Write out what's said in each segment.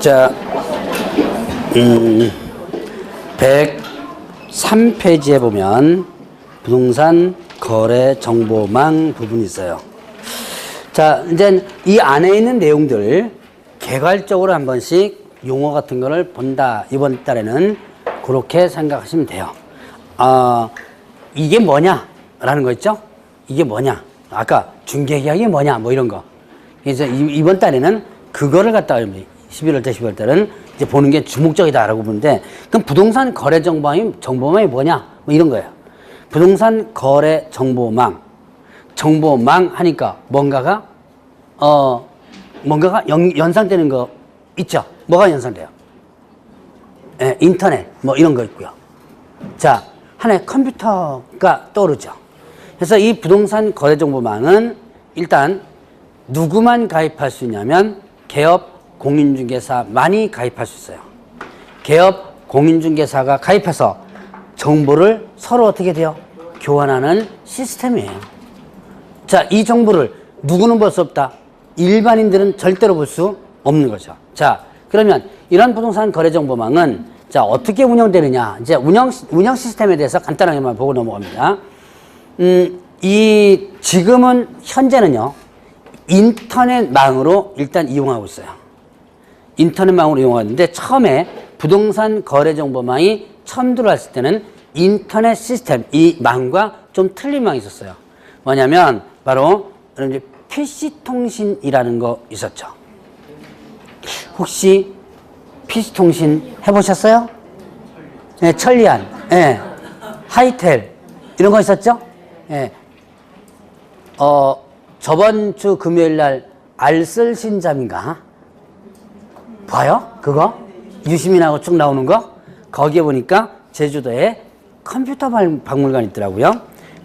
자, 103페이지에 보면 부동산 거래 정보망 부분이 있어요. 자, 이제 이 안에 있는 내용들 개괄적으로 한 번씩 용어 같은 거를 본다. 이번 달에는 그렇게 생각하시면 돼요. 이게 뭐냐? 라는 거 있죠? 이게 뭐냐? 아까 중개계약이 뭐냐? 뭐 이런 거. 그래서 이번 달에는 그거를 갖다가 11월 달, 12월 달은 이제 보는 게 주목적이다라고 보는데, 그럼 부동산 거래 정보망이 뭐냐? 뭐 이런 거예요. 부동산 거래 정보망 하니까 뭔가가 연상되는 거 있죠? 뭐가 연상돼요? 예, 인터넷 뭐 이런 거 있고요. 자, 하나의 컴퓨터가 떠오르죠. 그래서 이 부동산 거래 정보망은 일단 누구만 가입할 수 있냐면 개업 공인중개사만이 가입할 수 있어요. 개업 공인중개사가 가입해서 정보를 서로 어떻게 돼요? 교환하는 시스템이에요. 자, 이 정보를 누구는 볼 수 없다. 일반인들은 절대로 볼 수 없는 거죠. 자, 그러면 이런 부동산 거래 정보망은 자, 어떻게 운영되느냐. 이제 운영 시스템에 대해서 간단하게만 보고 넘어갑니다. 지금은 현재는요, 인터넷망으로 일단 이용하고 있어요. 인터넷망으로 이용하는데, 처음에 부동산 거래 정보망이 처음 들어왔을 때는 인터넷 시스템, 이 망과 좀 틀린 망이 있었어요. 뭐냐면 바로 이제 PC통신이라는 거 있었죠. 혹시 PC통신 해보셨어요? 네, 천리안, 네, 하이텔 이런 거 있었죠? 네. 저번 주 금요일 날 알쓸신잡인가? 봐요? 그거? 유시민하고 쭉 나오는 거? 거기에 보니까 제주도에 컴퓨터 박물관이 있더라고요.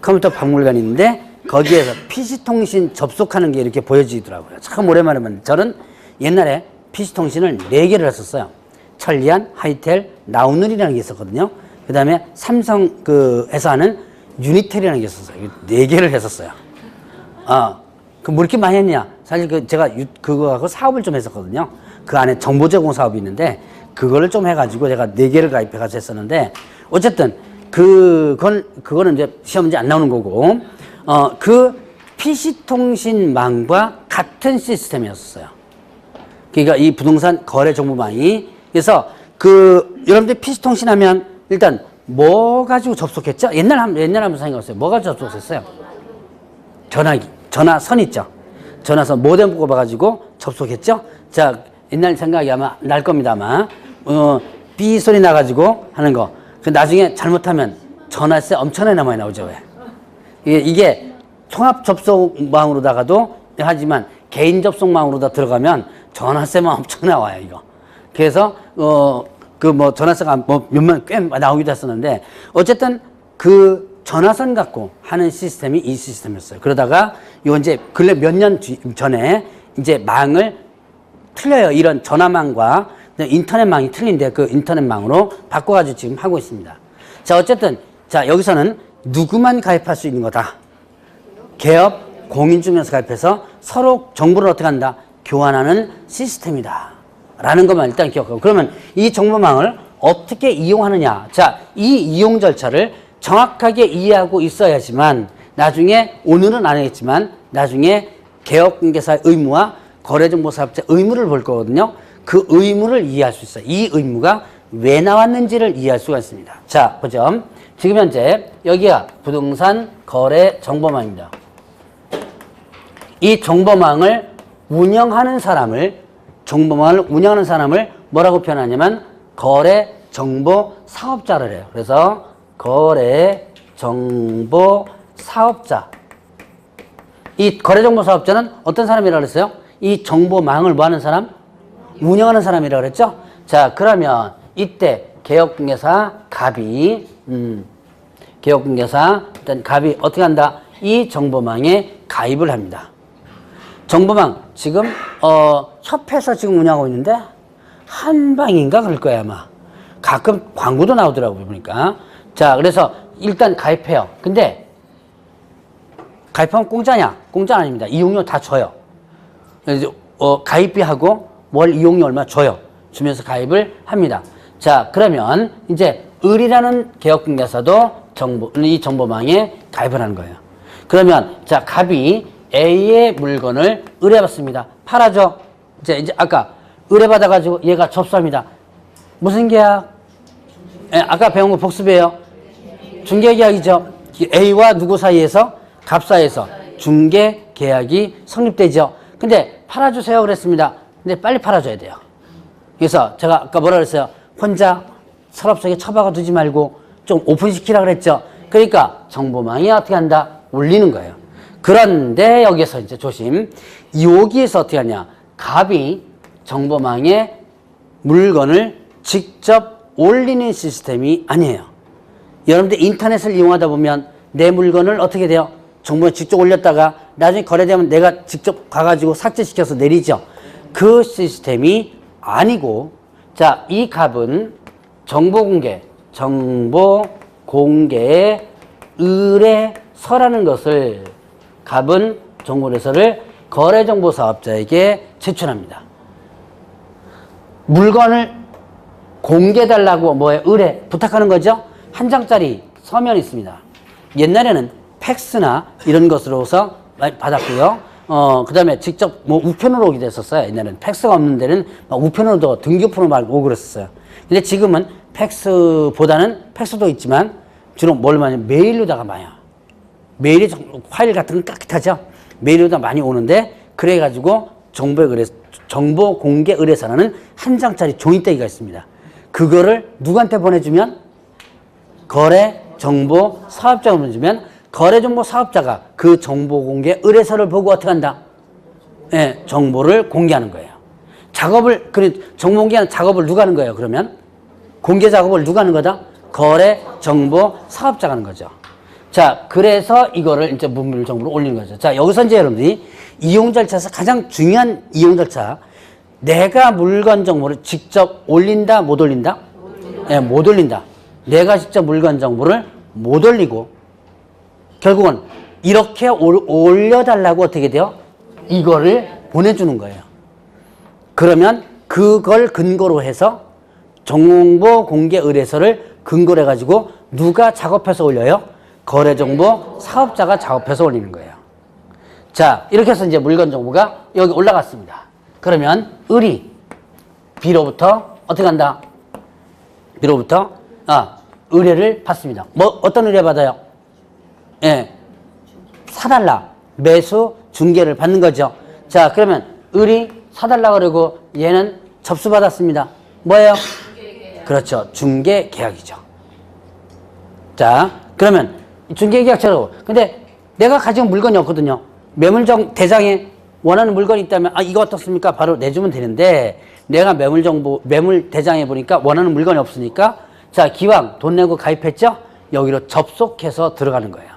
컴퓨터 박물관이 있는데 거기에서 PC통신 접속하는 게 이렇게 보여지더라고요. 참 오랜만에 봤는데, 저는 옛날에 PC통신을 4개를 했었어요. 천리안, 하이텔, 나우늘이라는 게 있었거든요. 그 다음에 삼성에서 하는 유니텔이라는 게 있었어요. 4개를 했었어요. 뭐 이렇게 많이 했냐? 사실 제가 그거하고 사업을 좀 했었거든요. 그 안에 정보 제공 사업이 있는데, 그거를 좀 해가지고 제가 4개를 가입해가지고 했었는데, 어쨌든, 그거는 이제 시험 문제 안 나오는 거고, 그 PC통신망과 같은 시스템이었어요. 그러니까 이 부동산 거래 정보망이, 그래서 여러분들 PC통신 하면 일단 뭐 가지고 접속했죠? 옛날 한번 생각해보세요. 뭐 가지고 접속했어요? 전화선 있죠? 전화선 모뎀 꼽아가지고 접속했죠? 자, 옛날 생각이 아마 날 겁니다, 아마. 삐 소리 나가지고 하는 거. 나중에 잘못하면 전화세 엄청나게 많이 나오죠, 왜? 이게 통합 접속망으로다가도 하지만 개인 접속망으로다 들어가면 전화세만 엄청 나와요, 이거. 그래서, 전화세가 몇만 꽤 나오기도 했었는데, 어쨌든 전화선 갖고 하는 시스템이 이 시스템이었어요. 그러다가 이제 근래 몇 년 전에 이제 망을 틀려요. 이런 전화망과 인터넷망이 틀린데 그 인터넷망으로 바꿔가지고 지금 하고 있습니다. 자, 어쨌든 자, 여기서는 누구만 가입할 수 있는 거다. 개업 공인중개사 가입해서 서로 정보를 어떻게 한다? 교환하는 시스템이다. 라는 것만 일단 기억하고, 그러면 이 정보망을 어떻게 이용하느냐. 자, 이 이용 절차를 정확하게 이해하고 있어야지만 나중에, 오늘은 안 하겠지만 나중에 개업공개사의 의무와 거래정보사업자 의무를 볼 거거든요. 그 의무를 이해할 수 있어요. 이 의무가 왜 나왔는지를 이해할 수가 있습니다. 자, 보죠. 지금 현재 여기가 부동산 거래 정보망입니다. 이 정보망을 운영하는 사람을 뭐라고 표현하냐면 거래 정보 사업자를 해요. 그래서 거래 정보 사업자. 이 거래 정보 사업자는 어떤 사람이라고 그랬어요? 이 정보망을 뭐 하는 사람? 운영하는 사람이라고 그랬죠? 자, 그러면 이때 개업공개사 갑이 일단 갑이 어떻게 한다? 이 정보망에 가입을 합니다. 정보망 지금 협회에서 지금 운영하고 있는데 한방인가 그럴 거야 아마. 가끔 광고도 나오더라고요 보니까. 자, 그래서 일단 가입해요. 근데 가입하면 공짜냐? 공짜 아닙니다. 이용료 다 줘요. 가입비하고 월 이용료 얼마 줘요. 주면서 가입을 합니다. 자, 그러면 이제 을이라는 개업공개사도 이 정보망에 가입을 하는 거예요. 그러면 자, 갑이 A의 물건을 의뢰받습니다. 팔아줘. 이제 아까 의뢰받아가지고 얘가 접수합니다. 무슨 계약? 아까 배운 거 복습이에요. 중개계약이죠. A와 누구 사이에서? 갑 사이에서 중개계약이 성립되죠. 근데 팔아주세요 그랬습니다. 근데 빨리 팔아줘야 돼요. 그래서 제가 아까 뭐라 그랬어요? 혼자 서랍 속에 처박아 두지 말고 좀 오픈시키라 그랬죠. 그러니까 정보망이 어떻게 한다? 올리는 거예요. 그런데 여기서 이제 조심. 여기에서 어떻게 하냐? 갑이 정보망에 물건을 직접 올리는 시스템이 아니에요. 여러분들 인터넷을 이용하다 보면 내 물건을 어떻게 돼요? 정보에 직접 올렸다가 나중에 거래되면 내가 직접 가가지고 삭제시켜서 내리죠. 그 시스템이 아니고, 자, 이 갑은 정보공개의 의뢰서라는 것을 갑은 정보의뢰서를 거래정보사업자에게 제출합니다. 물건을 공개해달라고 의뢰 부탁하는 거죠. 한 장짜리 서면이 있습니다. 옛날에는 팩스나 이런 것으로서 받았고요. 그 다음에 직접 우편으로 오기도 했었어요. 옛날에는 팩스가 없는 데는 우편으로도 등교표로 막 오고 그랬었어요. 근데 지금은 팩스보다는 팩스도 있지만 주로 뭘 많이 메일로다가 많이 와요. 메일이 파일 같은 건 깨끗하죠. 메일로다 많이 오는데 그래가지고 정보 공개 의뢰서라는 한 장짜리 종이떼기가 있습니다. 그거를 누구한테 보내주면? 거래정보 사업자가 보내주면 거래정보 사업자가 그 정보 공개 의뢰서를 보고 어떻게 한다? 예, 정보를 공개하는 거예요. 정보 공개하는 작업을 누가 하는 거예요, 그러면? 공개 작업을 누가 하는 거다? 거래정보 사업자가 하는 거죠. 자, 그래서 이거를 이제 문물 정보로 올리는 거죠. 자, 여기서 이제 여러분들이 이용 절차에서 가장 중요한 이용 절차. 내가 물건 정보를 직접 올린다, 못 올린다? 예, 못 올린다. 내가 직접 물건 정보를 못 올리고, 결국은 이렇게 올려달라고 어떻게 돼요? 이거를 보내주는 거예요. 그러면 그걸 근거로 해서 정보 공개 의뢰서를 근거로 해가지고 누가 작업해서 올려요? 거래정보 사업자가 작업해서 올리는 거예요. 자, 이렇게 해서 이제 물건 정보가 여기 올라갔습니다. 그러면 을이 B로부터 어떻게 한다? B로부터 의뢰를 받습니다. 어떤 의뢰 받아요? 예, 사달라. 매수 중개를 받는 거죠. 자, 그러면 을이 사달라 그러고 얘는 접수받았습니다. 뭐예요? 그렇죠. 중개계약이죠. 자, 그러면 중개계약처럼. 근데 내가 가지고 물건이 없거든요. 대장에 원하는 물건이 있다면 이거 어떻습니까? 바로 내주면 되는데 내가 매물 대장에 보니까 원하는 물건이 없으니까 자, 기왕 돈 내고 가입했죠? 여기로 접속해서 들어가는 거예요.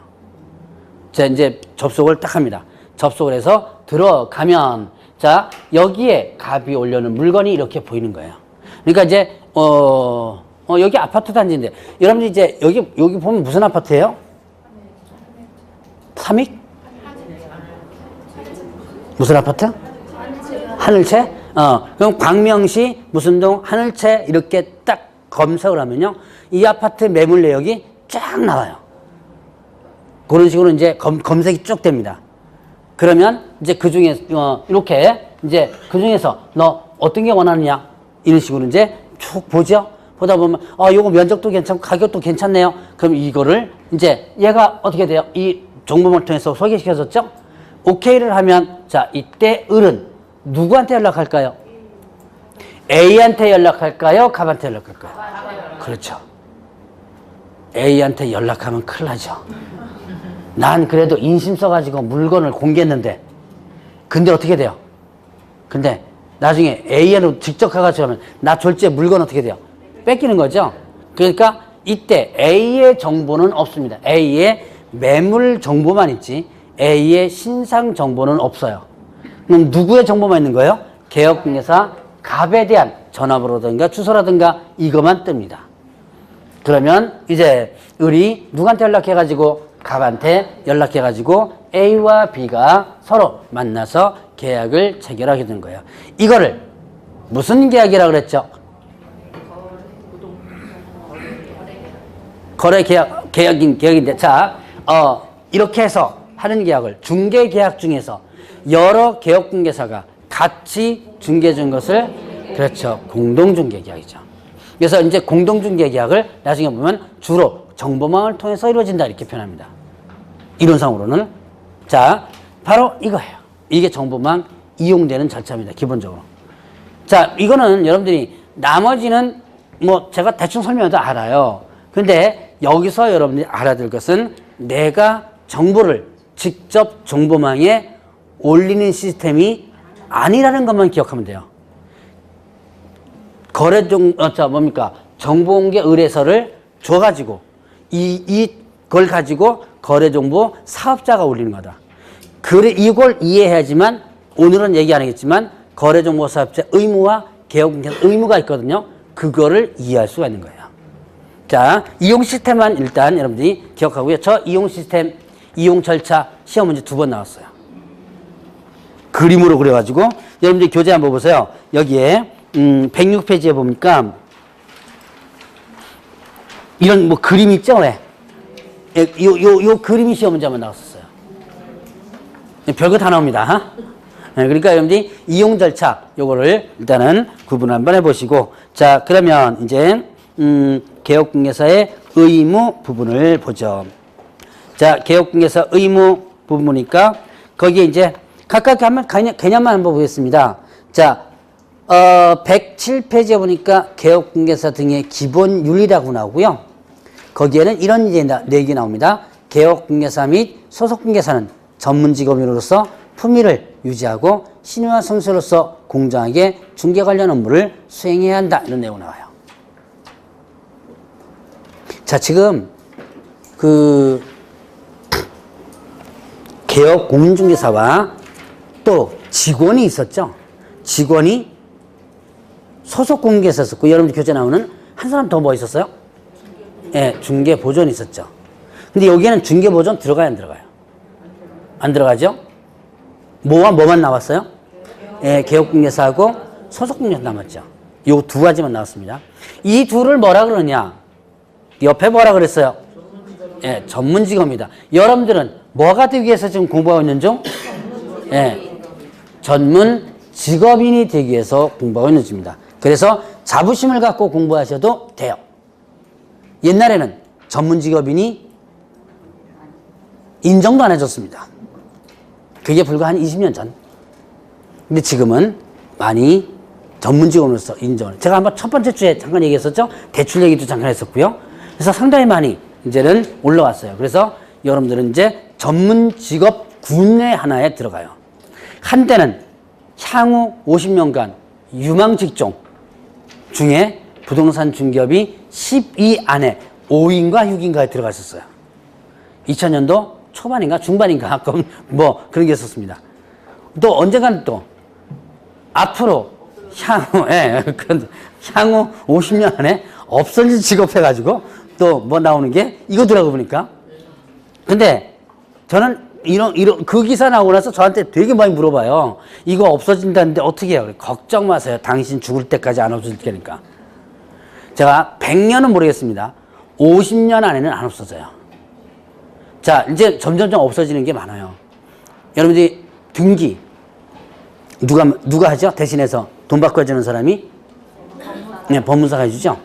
자, 이제 접속을 딱 합니다. 접속을 해서 들어가면 자, 여기에 갑이 올려놓은 물건이 이렇게 보이는 거예요. 그러니까 이제 여기 아파트 단지인데 여러분들 이제 여기 보면 무슨 아파트예요? 삼익? 무슨 아파트? 하늘채? 그럼 광명시 무슨 동 하늘채 이렇게 딱 검색을 하면요. 이 아파트 매물 내역이 쫙 나와요. 그런 식으로 이제 검색이 쭉 됩니다. 그러면 이제 그 중에, 이렇게 이제 그 중에서 너 어떤 게 원하느냐? 이런 식으로 이제 쭉 보죠. 보다 보면, 요거 면적도 괜찮고 가격도 괜찮네요. 그럼 이거를 이제 얘가 어떻게 돼요? 이 정보를 통해서 소개시켜줬죠? 오케이를 하면, 자, 이때 을은 누구한테 연락할까요? A한테 연락할까요? 갑한테 연락할까요? 그렇죠. A한테 연락하면 큰일 나죠. 난 그래도 인심 써가지고 물건을 공개했는데, 근데 어떻게 돼요? 근데 나중에 A한테 직접 가가지고 하면 나 졸지에 물건 어떻게 돼요? 뺏기는 거죠. 그러니까 이때 A의 정보는 없습니다. A의 매물 정보만 있지 A의 신상 정보는 없어요. 그럼 누구의 정보만 있는 거예요? 개업공개사 갑에 대한 전화번호라든가 주소라든가 이것만 뜹니다. 그러면 이제 을이 누구한테 연락해가지고 갑한테 연락해가지고 A와 B가 서로 만나서 계약을 체결하게 되는 거예요. 이거를 무슨 계약이라고 그랬죠? 거래 계약인데, 자, 이렇게 해서 하는 계약을 중개 계약 중에서 여러 개업공개사가 같이 중개해 준 것을, 그렇죠, 공동중개 계약이죠. 그래서 이제 공동중개 계약을 나중에 보면 주로 정보망을 통해서 이루어진다 이렇게 표현합니다. 이론상으로는. 자, 바로 이거예요. 이게 정보망 이용되는 절차입니다. 기본적으로. 자, 이거는 여러분들이 나머지는 뭐 제가 대충 설명해도 알아요. 근데 여기서 여러분들이 알아야 될 것은 내가 정보를 직접 정보망에 올리는 시스템이 아니라는 것만 기억하면 돼요. 뭡니까? 정보공개 의뢰서를 줘가지고 이걸 가지고 거래정보 사업자가 올리는 거다. 그래, 이걸 이해해야지만, 오늘은 얘기 안 하겠지만 거래정보 사업자 의무와 개업공개 의무가 있거든요. 그거를 이해할 수가 있는 거예요. 자, 이용 시스템만 일단 여러분들이 기억하고요. 저 이용 시스템, 이용 절차 시험 문제 2번 나왔어요. 그림으로 그려가지고 여러분들이 교재 한번 보세요. 여기에 106페이지에 보니까 이런 뭐 그림 있죠? 왜? 요 그림이 시험 문제 한번 나왔었어요. 별거 다 나옵니다. 그러니까 여러분들이 이용 절차 요거를 일단은 구분 한번 해보시고, 자, 그러면 이제 개업공개사의 의무 부분을 보죠. 자, 개업공개사 의무 부분 보니까 거기에 이제 각각 한번 개념만 한번 보겠습니다. 자, 107페이지에 보니까 개업공개사 등의 기본 윤리라고 나오고요. 거기에는 이런 내용이 나옵니다. 개업공개사 및 소속공개사는 전문직업인으로서 품위를 유지하고 신유와 성실로서 공정하게 중개 관련 업무를 수행해야 한다. 이런 내용 나와요. 자, 지금 개업 공인중개사와 또 직원이 있었죠. 직원이 소속 공개사 있었고, 여러분들 교재 나오는 한 사람 더 뭐 있었어요? 예, 중개 보존이 있었죠. 근데 여기에는 중개 보존 들어가요, 안 들어가요? 안 들어가죠? 뭐만 나왔어요? 예, 개업 공개사하고 소속 공개사 남았죠. 요 두 가지만 나왔습니다. 이 둘을 뭐라 그러냐? 옆에 뭐라 그랬어요? 예, 전문직업입니다. 여러분들은 뭐가 되기 위해서 지금 공부하고 있는 중? 예, 전문 직업인이 되기 위해서 공부하고 있는 중입니다. 그래서 자부심을 갖고 공부하셔도 돼요. 옛날에는 전문 직업인이 인정도 안 해줬습니다. 그게 불과 한 20년 전. 근데 지금은 많이 전문 직업으로서 인정을. 제가 한번 첫 번째 주에 잠깐 얘기했었죠? 대출 얘기도 잠깐 했었고요. 그래서 상당히 많이 이제는 올라왔어요. 그래서 여러분들은 이제 전문 직업 군의 하나에 들어가요. 한때는 향후 50년간 유망 직종 중에 부동산 중개업이 10위 안에 5위인가 6위인가에 들어가 있었어요. 2000년도 초반인가 중반인가 뭐 그런 게 있었습니다. 또 언젠가는 또 앞으로 향후 50년 안에 없어질 직업 해가지고 또 뭐 나오는 게 이거더라고 보니까. 근데 저는 그 기사 나오고 나서 저한테 되게 많이 물어봐요. 이거 없어진다는데 어떻게 해요? 걱정 마세요. 당신 죽을 때까지 안 없어질 테니까. 제가 100년은 모르겠습니다. 50년 안에는 안 없어져요. 자, 이제 점점점 없어지는 게 많아요. 여러분들이 등기 누가 하죠? 대신해서 돈 받고 해주는 사람이? 네, 법무사가 해주죠.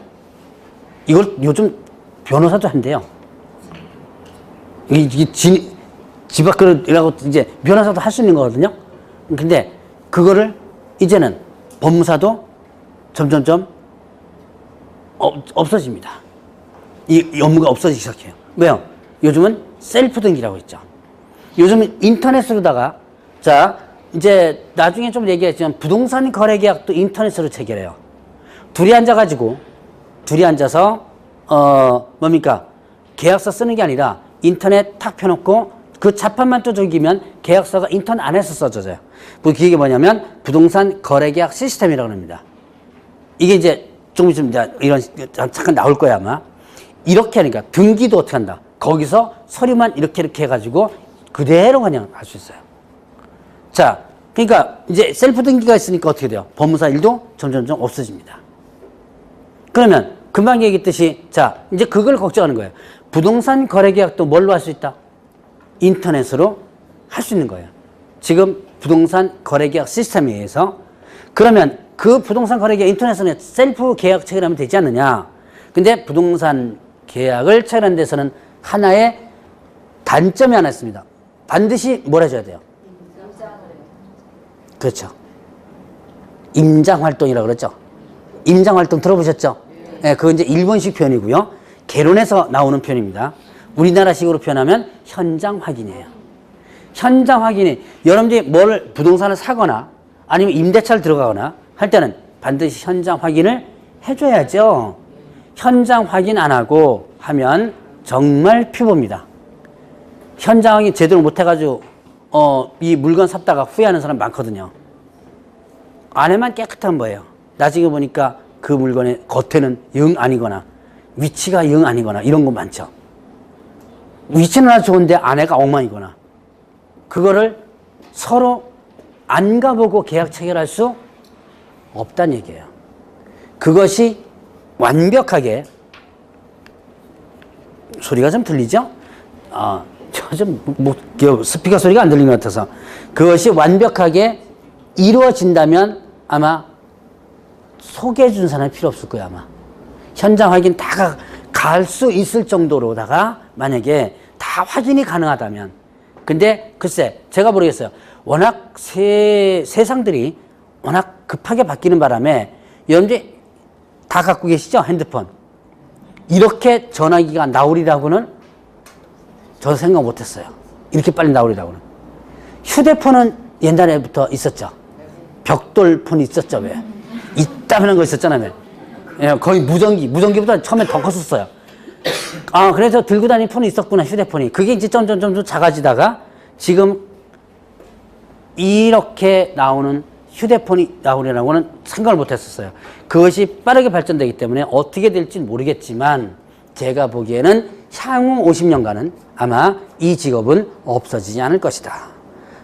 이걸 요즘 변호사도 한대요. 이게 집 밖으로라고 이제 변호사도 할 수 있는 거거든요. 근데 그거를 이제는 법무사도 점점점 없어집니다. 이 업무가 없어지기 시작해요. 왜요? 요즘은 셀프 등기라고 있죠. 요즘은 인터넷으로다가, 자, 이제 나중에 좀 얘기했지만 부동산 거래 계약도 인터넷으로 체결해요. 둘이 앉아서 뭡니까? 계약서 쓰는 게 아니라 인터넷 탁 펴놓고 그 자판만 두들기면 계약서가 인터넷 안에서 써져요. 그게 뭐냐면 부동산 거래 계약 시스템이라고 합니다. 이게 이제 조금 있으면 이제 이런 잠깐 나올 거야 아마. 이렇게 하니까 등기도 어떻게 한다? 거기서 서류만 이렇게 해가지고 그대로 그냥 할 수 있어요. 자, 그러니까 이제 셀프 등기가 있으니까 어떻게 돼요? 법무사 일도 점점점 없어집니다. 그러면 금방 얘기했듯이 자 이제 그걸 걱정하는 거예요. 부동산 거래 계약도 뭘로 할 수 있다? 인터넷으로 할 수 있는 거예요. 지금 부동산 거래 계약 시스템에 의해서 그러면 그 부동산 거래 계약 인터넷으로 셀프 계약 체결하면 되지 않느냐? 근데 부동산 계약을 체결하는 데서는 하나의 단점이 하나 있습니다. 반드시 뭘 해줘야 돼요? 그렇죠. 임장활동이라고 그랬죠. 임장활동 들어보셨죠? 네, 그건 이제 일본식 표현이고요. 개론에서 나오는 표현입니다. 우리나라식으로 표현하면 현장 확인이에요. 현장 확인이 여러분들이 뭘 부동산을 사거나 아니면 임대차를 들어가거나 할 때는 반드시 현장 확인을 해줘야죠. 현장 확인 안 하고 하면 정말 피보입니다. 현장 확인 제대로 못 해가지고 이 물건 샀다가 후회하는 사람 많거든요. 안에만 깨끗한 거예요. 나중에 보니까 그 물건의 겉에는 영 아니거나 위치가 영 아니거나 이런 거 많죠. 위치는 아주 좋은데 안에가 엉망이거나 그거를 서로 안 가보고 계약 체결할 수 없다는 얘기예요. 그것이 완벽하게 소리가 좀 들리죠? 스피커 소리가 안 들리는 것 같아서 그것이 완벽하게 이루어진다면 아마 소개해 준 사람이 필요 없을 거예요. 아마 현장 확인 다 갈 수 있을 정도로다가 만약에 다 확인이 가능하다면 근데 글쎄 제가 모르겠어요. 워낙 세상들이 워낙 급하게 바뀌는 바람에 여러분들이 다 갖고 계시죠? 핸드폰. 이렇게 전화기가 나오리라고는 저도 생각 못했어요. 이렇게 빨리 나오리라고는. 휴대폰은 옛날에부터 있었죠. 벽돌폰 있었죠. 왜? 이따만한 거 있었잖아요. 예, 거의 무전기보다 처음에 더 컸었어요. 그래서 들고 다니는 폰이 있었구나, 휴대폰이. 그게 이제 점점 작아지다가 지금 이렇게 나오는 휴대폰이 나오리라고는 생각을 못 했었어요. 그것이 빠르게 발전되기 때문에 어떻게 될지 모르겠지만 제가 보기에는 향후 50년간은 아마 이 직업은 없어지지 않을 것이다.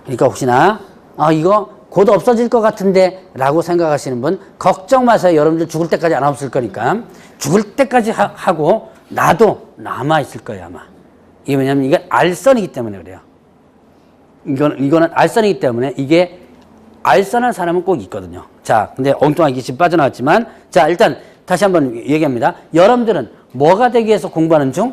그러니까 혹시나 이거 곧 없어질 것 같은데 라고 생각하시는 분 걱정 마세요. 여러분들 죽을 때까지 안 없을 거니까 죽을 때까지 하고 나도 남아있을 거예요. 아마 이게 왜냐면 이게 알선이기 때문에 그래요. 이거는 알선이기 때문에 이게 알선한 사람은 꼭 있거든요. 자, 근데 엉뚱하게 지금 빠져나왔지만 자, 일단 다시 한번 얘기합니다. 여러분들은 뭐가 되기 위해서 공부하는 중?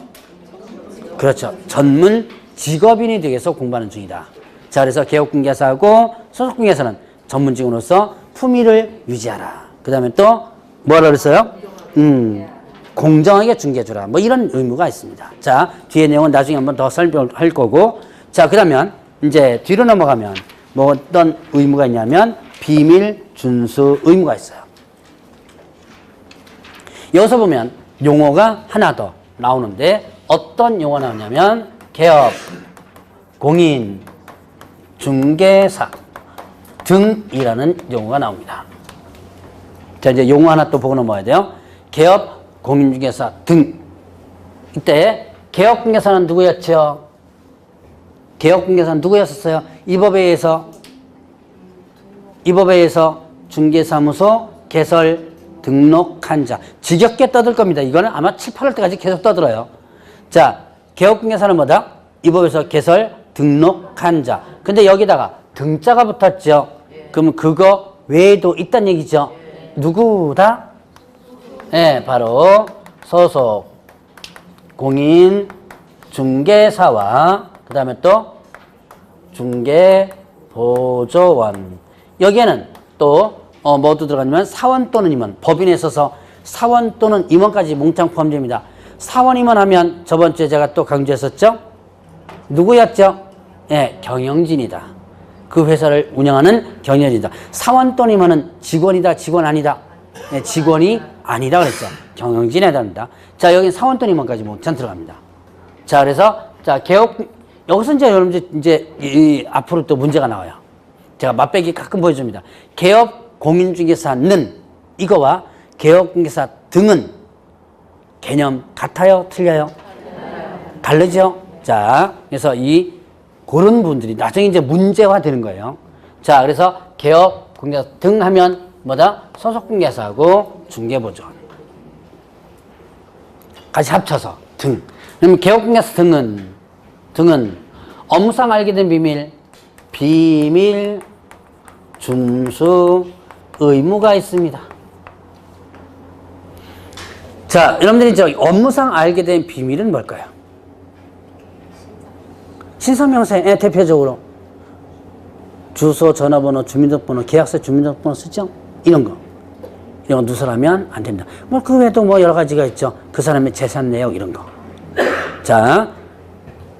그렇죠. 전문 직업인이 되기 위해서 공부하는 중이다. 자, 그래서 개업공개사하고 소속공개사는 전문직으로서 품위를 유지하라. 그 다음에 또 뭐라 그랬어요? 공정하게 중개해주라. 뭐 이런 의무가 있습니다. 자, 뒤에 내용은 나중에 한번 더 설명할 거고. 자, 그러면 이제 뒤로 넘어가면 뭐 어떤 의무가 있냐면 비밀 준수 의무가 있어요. 여기서 보면 용어가 하나 더 나오는데 어떤 용어가 나오냐면 개업, 공인, 중개사 등이라는 용어가 나옵니다. 자, 이제 용어 하나 또 보고 넘어가야 돼요. 개업, 공인중개사 등. 이때 개업공개사는 누구였죠? 개업공개사는 누구였었어요? 이 법에 의해서 중개사무소 개설 등록한 자. 지겹게 떠들 겁니다. 이거는 아마 7, 8월 때까지 계속 떠들어요. 자, 개업공개사는 뭐다? 이 법에서 개설 등록한 자. 근데 여기다가 등자가 붙었죠. 그러면 그거 외에도 있다는 얘기죠. 누구다? 네, 바로 소속 공인 중개사와 그 다음에 또 중개보조원. 여기에는 또 뭐도 들어가냐면 사원 또는 임원. 법인에 있어서 사원 또는 임원까지 몽땅 포함됩니다. 사원 임원 하면 저번 주에 제가 또 강조했었죠. 누구였죠? 네, 경영진이다. 그 회사를 운영하는 경영진이다. 사원 또는 임원은 직원이다, 직원 아니다. 네, 직원이 아니다 그랬죠. 경영진에 해당합니다. 자, 여기 사원 또는 임원까지 몽땅 들어갑니다. 자, 그래서 자, 여기서 이제 여러분들 이제 앞으로 또 문제가 나와요. 제가 맛배기 가끔 보여줍니다. 개업 공인중개사는 이거와 개업공개사 등은 개념 같아요? 틀려요? 다르죠? 자, 그래서 그런 분들이 나중에 이제 문제화 되는 거예요. 자, 그래서 개업 공개사 등 하면 뭐다? 소속 공개사하고 중개보존. 같이 합쳐서 등. 그럼 개업 공개사 등은 업무상 알게 된 비밀 준수 의무가 있습니다. 자, 여러분들이 저 업무상 알게 된 비밀은 뭘까요? 신상명세에 대표적으로 주소, 전화번호, 주민등록번호, 계약서 주민등록번호 쓰죠? 이런 거 누설하면 안 됩니다. 뭐 그 외에도 뭐 여러 가지가 있죠. 그 사람의 재산 내역 이런 거. 자,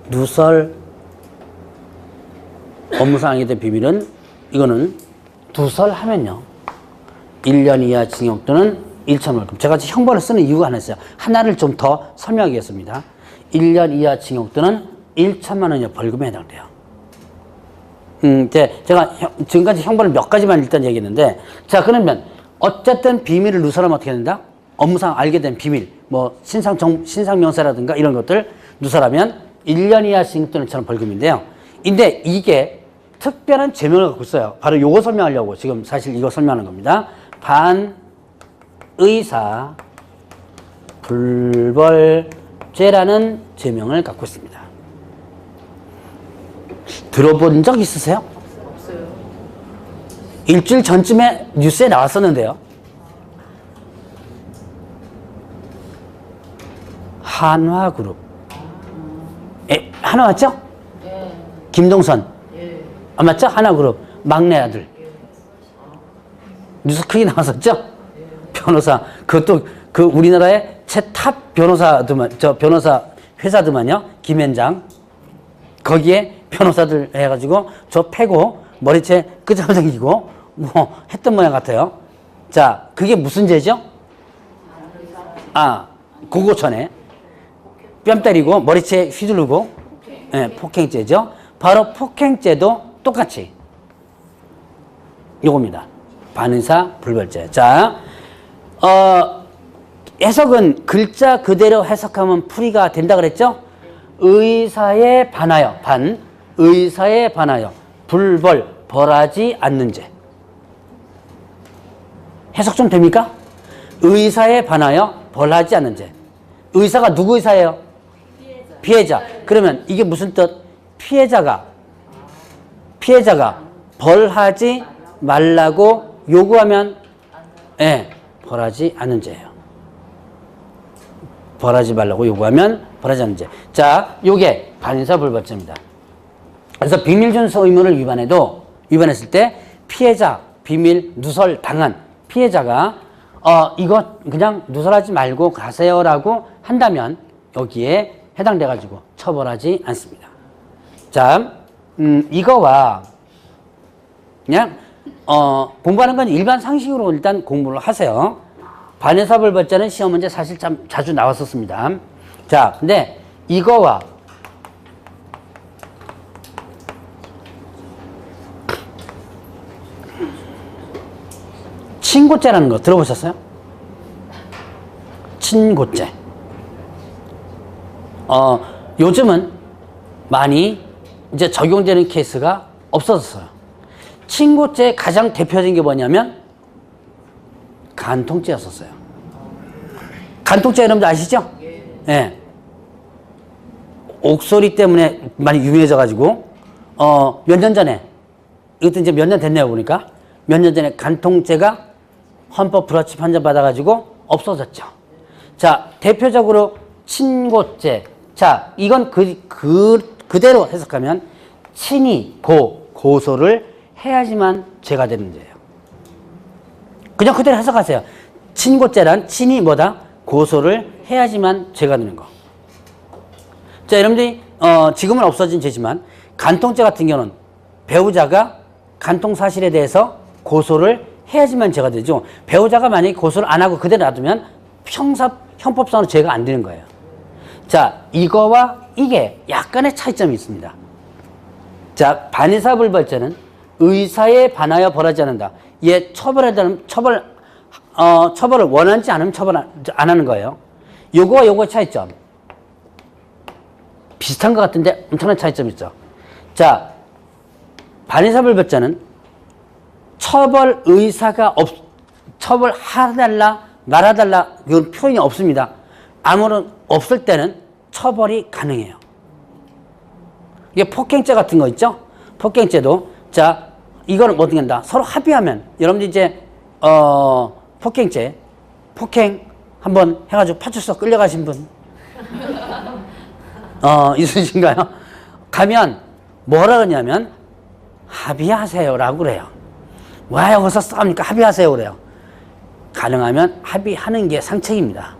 누설 업무상 알게 된 비밀은 이거는 누설하면요 1년 이하 징역 또는 1천만 원. 제가 형벌을 쓰는 이유가 하나 있어요. 하나를 좀 더 설명하겠습니다. 1년 이하 징역 또는 1천만 원의 벌금에 해당돼요. 제가 지금까지 형벌을 몇 가지만 일단 얘기했는데, 자, 그러면 어쨌든 비밀을 누설하면 어떻게 된다? 업무상 알게 된 비밀, 뭐 신상명세라든가 이런 것들 누설하면 1년 이하 징역 또는 1천만 원 벌금인데요. 근데 이게 특별한 죄명을 갖고 있어요. 바로 요거 설명하려고 지금 사실 이거 설명하는 겁니다. 반의사 불벌죄라는 죄명을 갖고 있습니다. 들어본 적 있으세요? 없어요. 일주일 전쯤에 뉴스에 나왔었는데요. 한화그룹. 하나 맞죠? 예. 김동선. 예. 아, 맞죠? 하나그룹. 막내 아들. 뉴스 크게 나왔었죠? 변호사. 그것도 그 우리나라의 최탑 변호사들만, 변호사 회사들만요. 김현장. 거기에 변호사들 해가지고 저 패고 머리채 끄적끄적이고 뭐 했던 모양 같아요. 자, 그게 무슨 죄죠? 아, 고고천에 뺨 때리고 머리채 휘두르고 폭행죄죠. 바로 폭행죄도 똑같이 요겁니다. 반의사 불벌죄. 자, 해석은 글자 그대로 해석하면 풀이가 된다 그랬죠? 의사에 반하여, 의사에 반하여 벌하지 않는 죄. 해석 좀 됩니까? 의사에 반하여 벌하지 않는 죄. 의사가 누구 의사예요? 피해자. 그러면 이게 무슨 뜻? 피해자가 벌하지 말라고 요구하면 벌하지 않는 죄예요. 벌하지 말라고 요구하면 벌하지 않는 죄. 자, 요게 반의사 불벌죄입니다. 그래서 비밀준수 의무를 위반했을 때 피해자, 비밀 누설 당한 피해자가 이거 그냥 누설하지 말고 가세요라고 한다면 여기에 해당돼가지고 처벌하지 않습니다. 자, 이거와 그냥 공부하는 건 일반 상식으로 일단 공부를 하세요. 반의사 불벌죄는 시험 문제 사실 참 자주 나왔었습니다. 자, 근데 이거와 친고죄라는 거 들어보셨어요? 친고죄. 요즘은 많이 이제 적용되는 케이스가 없어졌어요. 친고죄의 가장 대표적인 게 뭐냐면 간통죄였었어요. 간통죄 여러분들 아시죠? 예. 옥소리 때문에 많이 유명해져가지고 몇 년 전에 이것도 이제 몇 년 됐네요 보니까 몇 년 전에 간통죄가 헌법 불합치 판정 받아가지고 없어졌죠. 자, 대표적으로 친고죄. 자, 이건 그대로 해석하면 친이 고소를 해야지만 죄가 되는 죄예요. 그냥 그대로 해석하세요. 친고죄란 친이 뭐다? 고소를 해야지만 죄가 되는 거. 자, 여러분들이 지금은 없어진 죄지만 간통죄 같은 경우는 배우자가 간통 사실에 대해서 고소를 해야지만 죄가 되죠. 배우자가 만약에 고소를 안 하고 그대로 놔두면 형법상으로 죄가 안 되는 거예요. 자, 이거와 이게 약간의 차이점이 있습니다. 자, 반의사 불벌죄는 의사에 반하여 벌하지 않는다. 얘 처벌을 원하지 않으면 처벌 안 하는 거예요. 요거와 요거의 차이점. 비슷한 것 같은데 엄청난 차이점이 있죠. 자, 반의사 불벌죄는 처벌 의사가 처벌하달라, 말아달라, 이건 표현이 없습니다. 아무런 없을 때는 처벌이 가능해요. 이게 폭행죄 같은 거 있죠? 폭행죄도, 자, 이거는 뭐 어떻게 한다? 서로 합의하면, 여러분들 이제, 폭행죄, 폭행 한번 해가지고 파출소 끌려가신 분, 있으신가요? 가면 뭐라 그러냐면, 합의하세요라고 그래요. 왜 여기서 싸웁니까? 합의하세요 그래요. 가능하면 합의하는 게 상책입니다.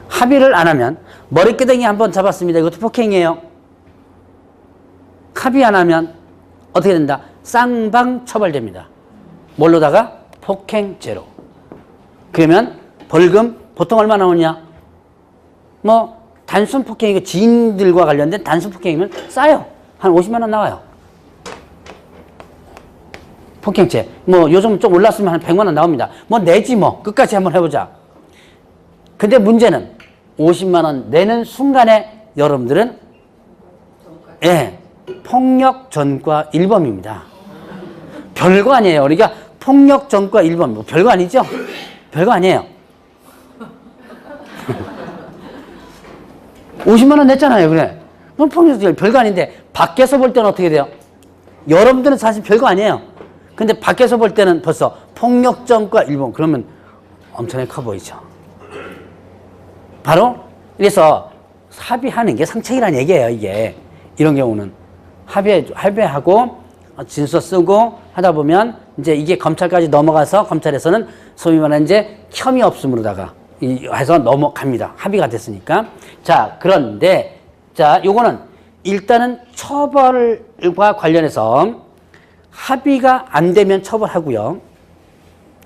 합의를 안 하면 머리끄댕이 한번 잡았습니다. 이것도 폭행이에요. 합의 안 하면 어떻게 된다? 쌍방 처벌됩니다. 뭘로다가? 폭행죄로. 그러면 벌금 보통 얼마 나오냐? 뭐 단순 폭행이고 지인들과 관련된 단순 폭행이면 싸요. 한 50만 원 나와요. 폭행죄. 뭐 요즘 좀 올랐으면 한 100만 원 나옵니다. 뭐 내지 뭐 끝까지 한번 해보자. 근데 문제는 50만 원 내는 순간에 여러분들은 예, 폭력 전과 1범입니다. 별거 아니에요. 그러니까 폭력 전과 1범. 뭐 별거 아니죠? 별거 아니에요. 50만 원 냈잖아요. 그래. 그럼 폭력 별거 아닌데 밖에서 볼 때는 어떻게 돼요? 여러분들은 사실 별거 아니에요. 근데 밖에서 볼 때는 벌써 폭력전과 1범. 그러면 엄청나게 커 보이죠. 바로 그래서 합의하는 게 상책이라는 얘기예요. 이게 이런 경우는 합의하고 진술 쓰고 하다 보면 이제 이게 검찰까지 넘어가서 검찰에서는 소위 말하는 이제 혐의 없음으로다가 해서 넘어갑니다. 합의가 됐으니까. 자, 그런데 자, 요거는 일단은 처벌과 관련해서 합의가 안 되면 처벌하고요.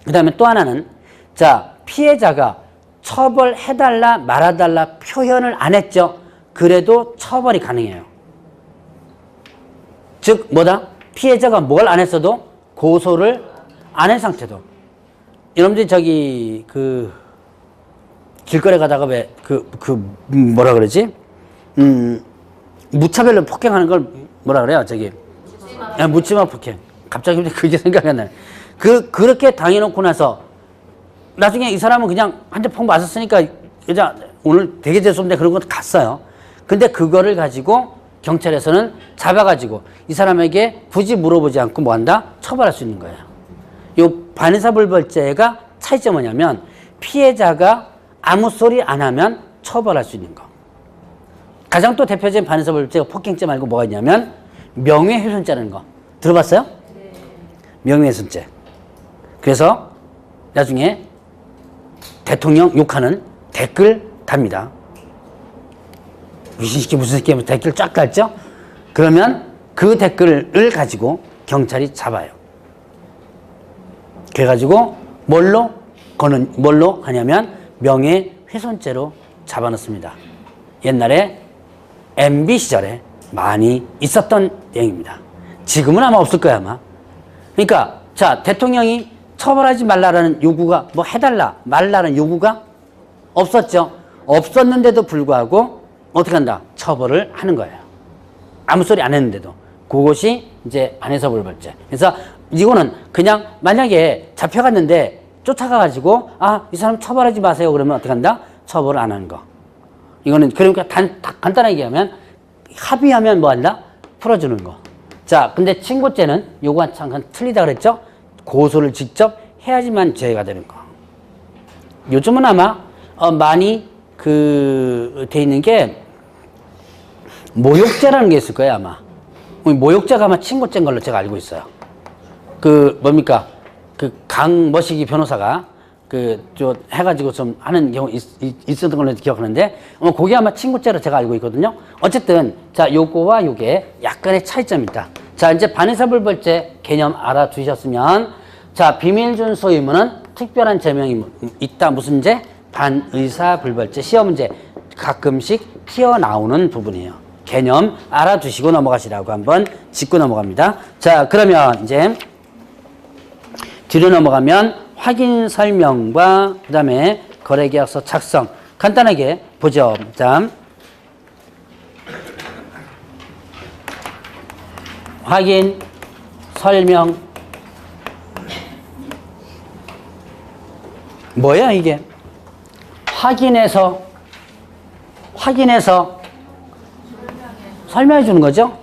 그 다음에 또 하나는 자, 피해자가 처벌해달라 말아달라 표현을 안 했죠. 그래도 처벌이 가능해요. 즉 뭐다? 피해자가 뭘 안 했어도 고소를 안 한 상태도. 여러분들이 저기 길거리 가다가 왜 뭐라 그러지? 무차별로 폭행하는 걸 뭐라 그래요? 저기 묻지마 폭행. 갑자기 그게 생각이 안 나요. 그렇게 당해놓고 나서 나중에 이 사람은 그냥 한 대 폭 맞았으니까 여자 오늘 되게 재수없는데 그런 거 갔어요. 근데 그거를 가지고 경찰에서는 잡아가지고 이 사람에게 굳이 물어보지 않고 뭐 한다? 처벌할 수 있는 거예요. 요 반의사불벌죄가 차이점이 뭐냐면 피해자가 아무 소리 안 하면 처벌할 수 있는 거. 가장 또 대표적인 반의사불벌죄가 폭행죄 말고 뭐가 있냐면 명예훼손죄라는 거. 들어봤어요? 네. 명예훼손죄. 그래서 나중에 대통령 욕하는 댓글 답니다. 무슨 새끼 하면 댓글 쫙 달죠? 그러면 그 댓글을 가지고 경찰이 잡아요. 그래가지고 뭘로 하냐면 명예훼손죄로 잡아놓습니다. 옛날에 MB 시절에 많이 있었던 내용입니다. 지금은 아마 없을 거야, 아마. 그러니까, 자, 대통령이 처벌하지 말라라는 요구가, 뭐 해달라, 말라는 요구가 없었죠. 없었는데도 불구하고, 어떻게 한다? 처벌을 하는 거예요. 아무 소리 안 했는데도. 그것이 이제 반의사불벌죄. 그래서 이거는 그냥 만약에 잡혀갔는데 쫓아가가지고, 아, 이 사람 처벌하지 마세요. 그러면 어떻게 한다? 처벌을 안 하는 거. 이거는 그러니까 간단하게 얘기하면, 합의하면 뭐 한다? 풀어주는 거. 자, 근데 친고죄는 요거와 잠깐 틀리다 그랬죠? 고소를 직접 해야지만 죄가 되는 거. 요즘은 아마 많이 돼 있는 게 모욕죄라는 게 있을 거예요, 아마. 모욕죄가 아마 친고죄인 걸로 제가 알고 있어요. 뭡니까? 강머시기 변호사가 해가지고 좀 하는 경우 있었던 걸로 기억하는데, 그게 아마 친고죄로 제가 알고 있거든요. 어쨌든, 자, 요거와 요게 약간의 차이점이 있다. 자, 이제 반의사불벌죄 개념 알아두셨으면, 자, 비밀준수 의무는 특별한 제명이 있다. 무슨 죄? 반의사불벌죄. 시험 문제 가끔씩 튀어나오는 부분이에요. 개념 알아두시고 넘어가시라고 한번 짚고 넘어갑니다. 자, 그러면 이제 뒤로 넘어가면 확인 설명과 그 다음에 거래계약서 작성 간단하게 보죠. 자, 확인 설명 뭐야 이게? 확인해서 설명해 주는 거죠?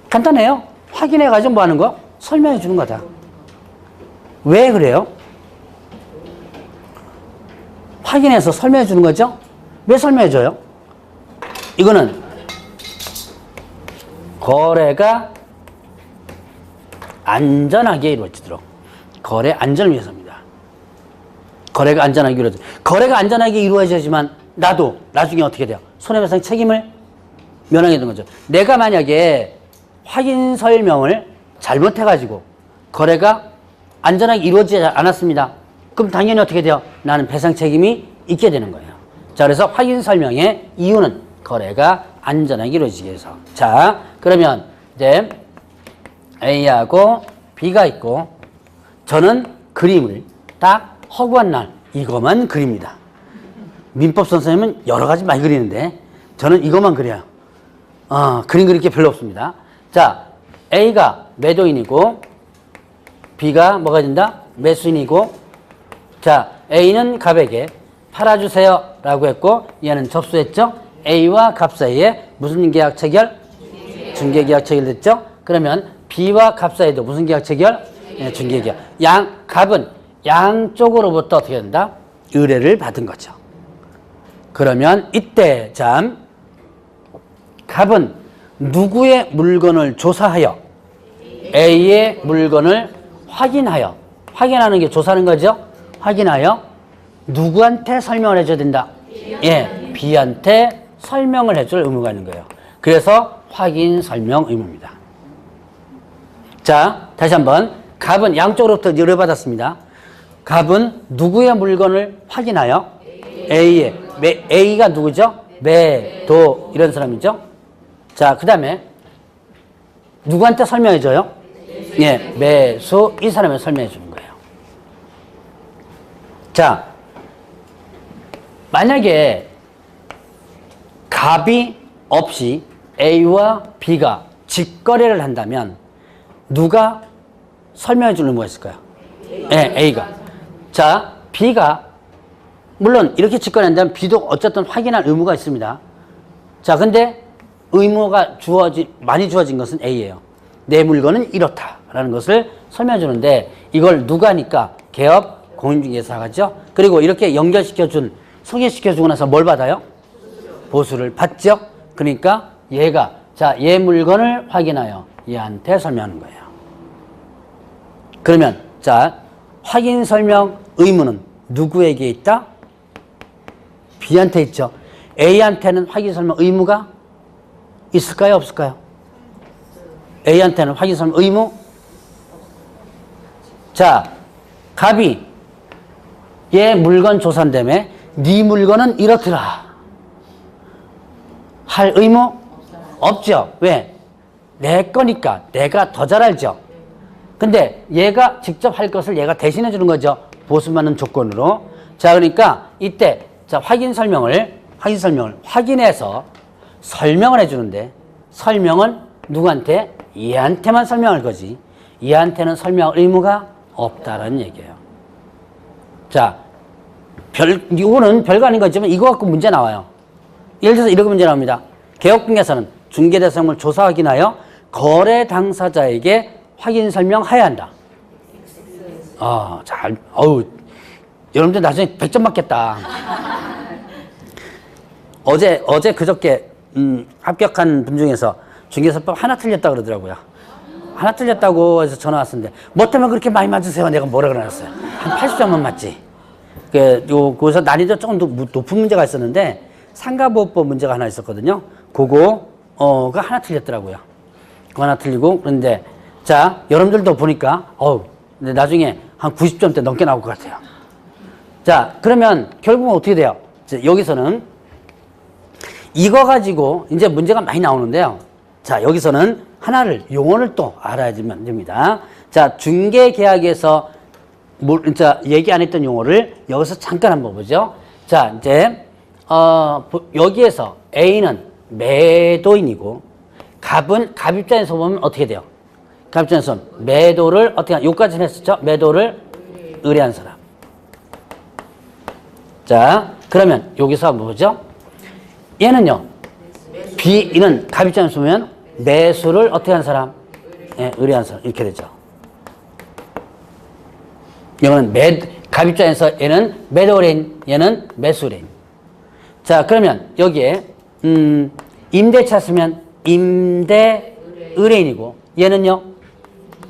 간단해요. 확인해 가지고 뭐 하는 거? 설명해 주는 거다. 왜 그래요? 확인해서 설명해 주는 거죠? 왜 설명해 줘요? 이거는 거래가 안전하게 이루어지도록 거래 안전을 위해서입니다. 거래가 안전하게 이루어져. 거래가 안전하게 이루어져야지만 나도 나중에 어떻게 돼요? 손해배상 책임을 면하게 되는 거죠. 내가 만약에 확인 설명을 잘못해가지고 거래가 안전하게 이루어지지 않았습니다. 그럼 당연히 어떻게 돼요? 나는 배상 책임이 있게 되는 거예요. 자, 그래서 확인 설명의 이유는 거래가 안전하게 이루어지기 위해서. 자, 그러면 이제 A하고 B가 있고 저는 그림을 딱 허구한 날 이것만 그립니다. 민법 선생님은 여러 가지 많이 그리는데 저는 이것만 그려요. 그림 그릴 게 별로 없습니다. 자, A가 매도인이고 B가 뭐가 된다? 매수인이고 자, A는 갑에게 팔아주세요 라고 했고 얘는 접수했죠? A와 갑 사이에 무슨 계약 체결? 중개계약 체결됐죠? 그러면 B와 갑 사이도 무슨 계약 체결? 네, 중개계약. 갑은 양쪽으로부터 어떻게 된다? 의뢰를 받은 거죠. 그러면 이때 참 갑은 누구의 물건을 조사하여 A의 물건을 확인하는 게 조사하는 거죠. 확인하여 누구한테 설명을 해줘야 된다. 예, B한테 설명을 해줄 의무가 있는 거예요. 그래서 확인 설명 의무입니다. 자, 다시 한번 갑은 양쪽으로부터 의뢰받았습니다. 갑은 누구의 물건을 확인하여 A가 누구죠? 매도 이런 사람이죠. 자, 그 다음에 누구한테 설명해줘요? 예, 매수 이 사람을 설명해 주는 거예요. 자, 만약에 갑이 없이 A와 B가 직거래를 한다면 누가 설명해 주는 뭐가 있을까요? 예, A가. 자, B가 물론 이렇게 직거래한다면 B도 어쨌든 확인할 의무가 있습니다. 자, 근데 의무가 많이 주어진 것은 A예요. 내 물건은 이렇다라는 것을 설명해 주는데 이걸 누가 하니까? 개업 공인중개사가죠. 그리고 이렇게 소개시켜주고 나서 뭘 받아요? 보수를 받죠. 그러니까 얘가 얘 물건을 확인하여 얘한테 설명하는 거예요. 그러면 확인 설명 의무는 누구에게 있다? B한테 있죠. A한테는 확인 설명 의무가 있을까요? 없을까요? A한테는 확인 설명 의무? 자, 갑이 얘 물건 조사한다며 네 물건은 이렇더라 할 의무? 없죠. 왜? 내 거니까 내가 더 잘 알죠. 근데 얘가 직접 할 것을 얘가 대신해 주는 거죠. 보수받는 조건으로. 자, 그러니까 이때 확인 설명을 확인해서 설명을 해주는데 설명은 누구한테? 얘한테만 설명할 거지. 얘한테는 설명할 의무가 없다라는 얘기예요. 자, 이거는 별거 아닌 거지만 이거 갖고 문제 나와요. 예를 들어서 이렇게 문제 나옵니다. 개업중개사는 중개대상물 조사 확인하여 거래 당사자에게 확인 설명해야 한다. 여러분들 나중에 100점 맞겠다. 어제 그저께 합격한 분 중에서 중개사법 하나 틀렸다 그러더라고요. 하나 틀렸다고 해서 전화 왔었는데 뭐 때문에 그렇게 많이 맞으세요? 내가 뭐라 그랬어요? 한 80점만 맞지. 거기서 난이도 조금 높은 문제가 있었는데 상가보호법 문제가 하나 있었거든요. 그거 하나 틀렸더라고요. 그거 하나 틀리고 그런데 자, 여러분들도 보니까 근데 나중에 한 90점대 넘게 나올 것 같아요. 자, 그러면 결국은 어떻게 돼요? 여기서는 이거 가지고 이제 문제가 많이 나오는데요. 자, 여기서는 하나를 용어를 또 알아야 됩니다. 자, 중개계약에서 얘기 안 했던 용어를 여기서 잠깐 한번 보죠. 자, 이제 여기에서 A는 매도인이고 갑 입장에서 보면 어떻게 돼요? 갑 입장에서는 매도를 어떻게 여기까지는 했었죠? 매도를 의뢰한 사람. 자, 그러면 여기서 뭐죠? 얘는요. B는 갑 입장에서 보면 매수를 어떻게 한 사람? 예, 의뢰한 사람. 이렇게 되죠. 이거는 갑 입장에서 얘는 매도 의뢰인, 얘는 매수 의뢰인. 자, 그러면 여기에 임대차 쓰면 임대 의뢰인이고 얘는요.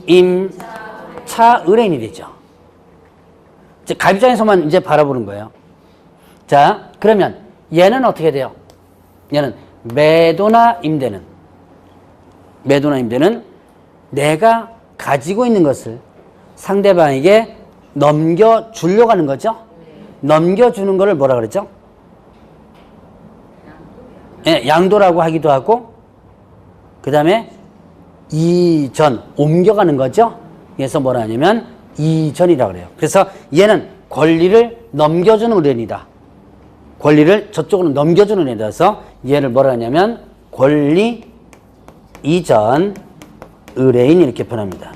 임차 의뢰인이 되죠. 갑 입장에서만 이제 바라보는 거예요. 자, 그러면 얘는 어떻게 돼요? 얘는 매도나 임대는 내가 가지고 있는 것을 상대방에게 넘겨주려고 하는 거죠. 넘겨주는 거를 뭐라 그러죠? 예, 양도라고 하기도 하고 그 다음에 이전, 옮겨가는 거죠. 그래서 뭐라 하냐면 이전이라고 그래요. 그래서 얘는 권리를 넘겨주는 의뢰인이다. 권리를 저쪽으로 넘겨주는 의뢰인이라서 얘를 뭐라 하냐면 권리 이전 의뢰인 이렇게 표현합니다.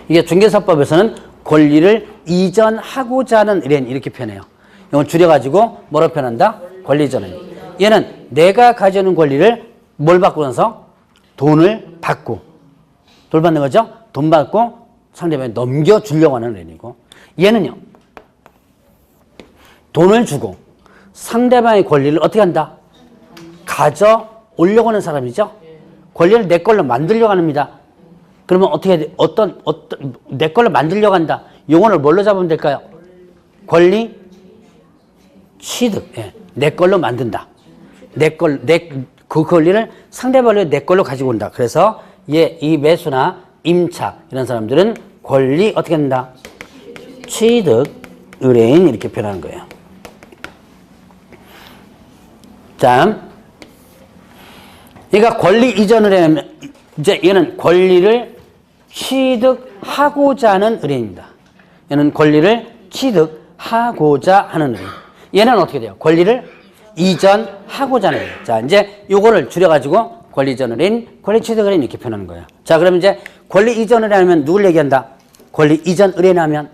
이게 중개사법에서는 권리를 이전하고자 하는 의뢰인 이렇게 표현해요. 이걸 줄여가지고 뭐라고 표현한다? 권리 이전 의뢰인. 얘는 내가 가져오는 권리를 뭘 받고 나서? 돈을 받고. 돈 받는 거죠? 돈 받고 상대방에 넘겨주려고 하는 의뢰인이고 얘는요. 돈을 주고 상대방의 권리를 어떻게 한다? 가져오려고 하는 사람이죠? 권리를 내 걸로 만들려고 합니다. 그러면 어떻게, 내 걸로 만들려고 한다. 용어를 뭘로 잡으면 될까요? 권리 취득. 예. 내 걸로 만든다. 그 권리를 상대방을 내 걸로 가지고 온다. 그래서 이 매수나 임차 이런 사람들은 권리 어떻게 한다? 취득 의뢰인 이렇게 표현하는 거예요. 자, 그러니까 권리 이전을 하면 이제 얘는 권리를 취득하고자 하는 의뢰인입니다. 얘는 권리를 취득하고자 하는 의뢰인. 얘는 어떻게 돼요? 권리를 이전하고자 하는 의뢰인. 자, 이제 요거를 줄여가지고 권리 이전 의뢰인, 권리 취득 의뢰인 이렇게 표현하는 거예요. 자, 그럼 이제 권리 이전 의뢰인 하면 누굴 얘기한다? 권리 이전 의뢰인 하면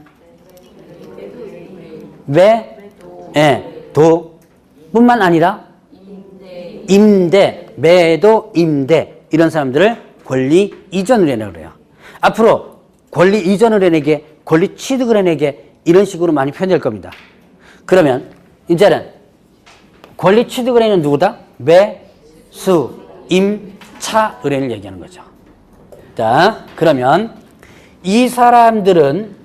도 뿐만 아니라 임대, 매도, 임대 이런 사람들을 권리 이전 의뢰인이라고 그래요. 앞으로 권리 이전 의뢰인에게 권리 취득 의뢰인에게 이런 식으로 많이 표현될 겁니다. 그러면 이제는 권리 취득 의뢰인은 누구다? 매수, 임차 의뢰인을 얘기하는 거죠. 자, 그러면 이 사람들은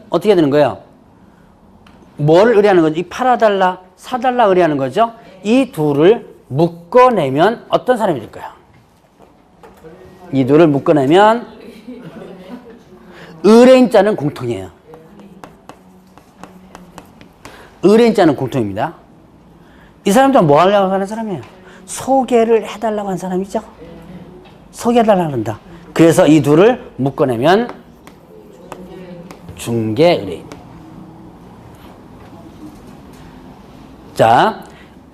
어떻게 되는 거예요? 뭘 의뢰하는 거죠? 이 팔아달라, 사달라 의뢰하는 거죠? 이 둘을 묶어내면 어떤 사람이 될까요? 이 둘을 묶어내면 의뢰인자는 공통이에요. 의뢰인자는 공통입니다. 이 사람들은 뭐 하려고 하는 사람이에요? 소개를 해달라고 하는 사람이죠. 소개해달라고 한다. 그래서 이 둘을 묶어내면 중개 의뢰인. 자,